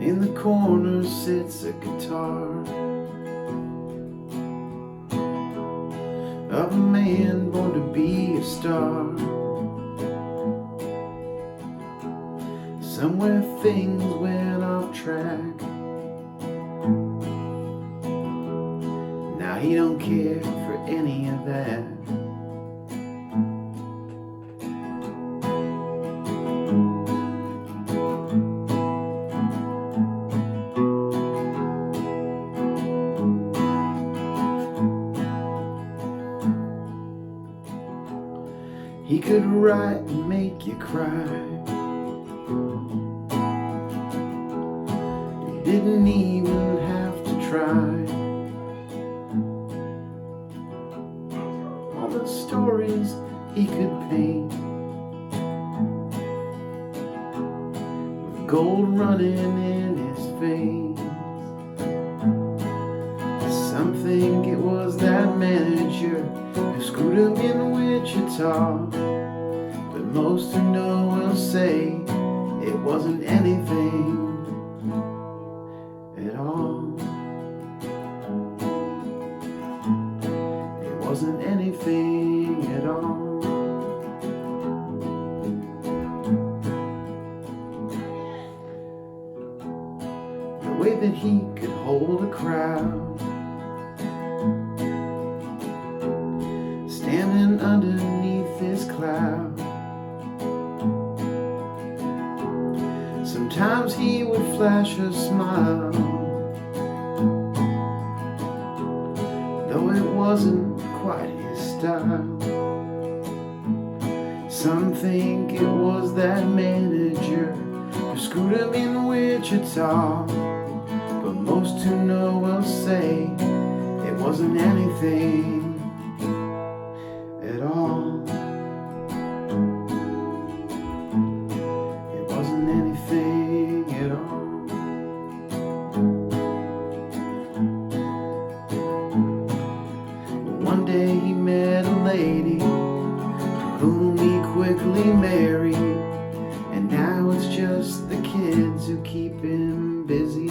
In the corner sits a guitar of a man born to be a star. Somewhere things went off track. Now he don't care for any of that. He could write and make you cry. He didn't even have to try. All the stories he could paint, with gold running in his veins. Some think it was that manager who screwed him in Wichita, but most who know will say it wasn't anything at all. It wasn't anything at all. The way that he could hold a crowd, standing underneath this cloud. Sometimes he would flash a smile, though it wasn't quite his style. Some think it was that manager who screwed him in Wichita, but most who know will say it wasn't anything at all. It wasn't anything at all. But one day he met a lady whom he quickly married, and now it's just the kids who keep him busy.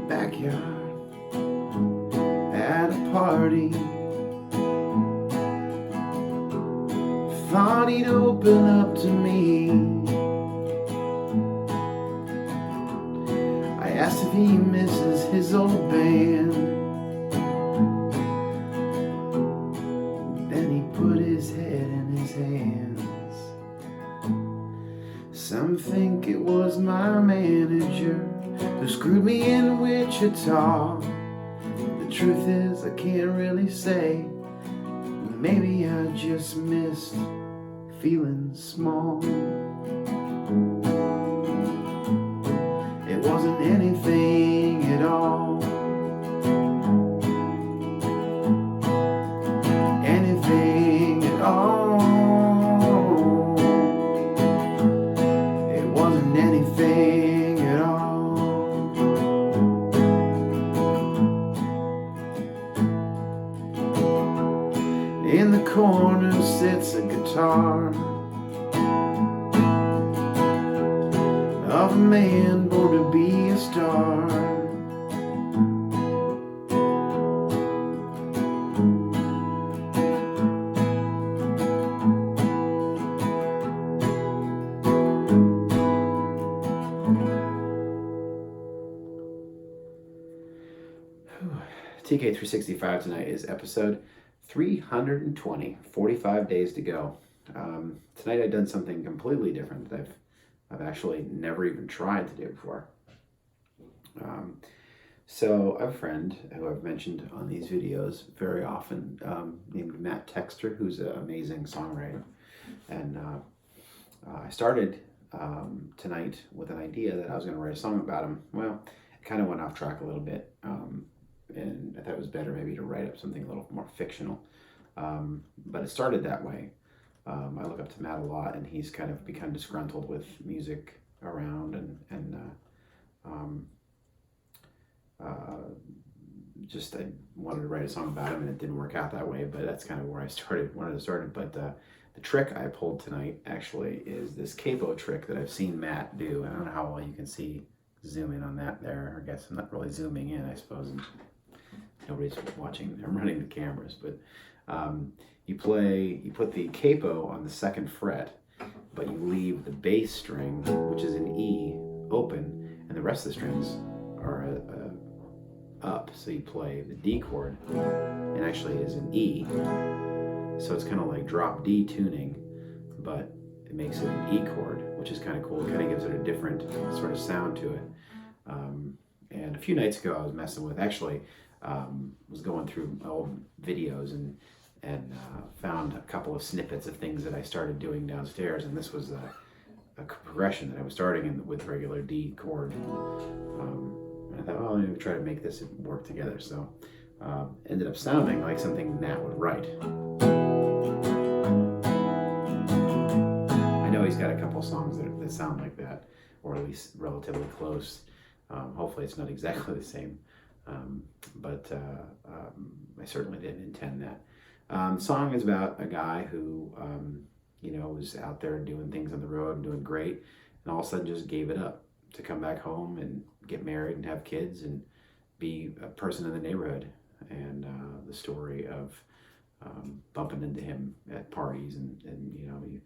Backyard at a party, thought he'd open up to me. I asked if he misses his old band, then he put his head in his hands. Some think it was my manager who screwed me in Wichita. The truth is I can't really say. Maybe I just missed feeling small. It wasn't anything at all. Anything at all. It wasn't anything at all. In the corner sits a guitar of a man born to be a star. TK365 tonight is episode 320, 45 days to go. Tonight I've done something completely different that I've actually never even tried to do before. So I have a friend who I've mentioned on these videos very often, named Matt Texter, who's an amazing songwriter. And I started tonight with an idea that I was going to write a song about him. Well, it kind of went off track a little bit. and I thought it was better maybe to write up something a little more fictional. But it started that way. I look up to Matt a lot, and he's kind of become disgruntled with music around, and um, just I wanted to write a song about him, and it didn't work out that way. But that's kind of where I wanted to start it. But the trick I pulled tonight actually is this capo trick that I've seen Matt do. I don't know how well you can see, zoom in on that there. I guess I'm not really zooming in, I suppose. Nobody's watching. I'm running the cameras, but you put the capo on the second fret, but you leave the bass string, which is an E, open, and the rest of the strings are up. So you play the D chord, and actually is an E. So it's kind of like drop D tuning, but it makes it an E chord, which is kind of cool. It kind of gives it a different sort of sound to it. And a few nights ago, I was messing with, actually, was going through old videos and found a couple of snippets of things that I started doing downstairs, and this was a progression that I was starting in with regular D chord. And I thought, oh, I'm gonna try to make this work together. So ended up sounding like something Matt would write. I know he's got a couple songs that sound like that, or at least relatively close. Hopefully it's not exactly the same, but I certainly didn't intend that. The song is about a guy who, was out there doing things on the road and doing great, and all of a sudden just gave it up to come back home and get married and have kids and be a person in the neighborhood. And the story of bumping into him at parties and you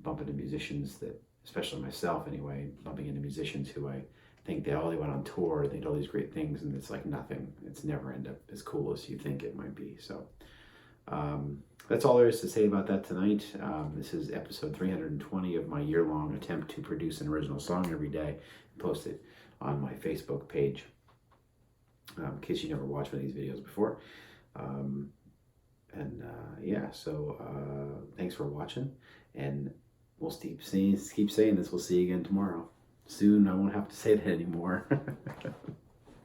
bump into musicians that, especially myself anyway, bumping into musicians who I think they went on tour, they did all these great things, and it's like nothing. It's never end up as cool as you think it might be. So that's all there is to say about that tonight. This is episode 320 of my year-long attempt to produce an original song every day and post it on my Facebook page, in case you never watched one of these videos before. Thanks for watching, and we'll keep saying this. We'll see you again tomorrow. Soon I won't have to say that anymore.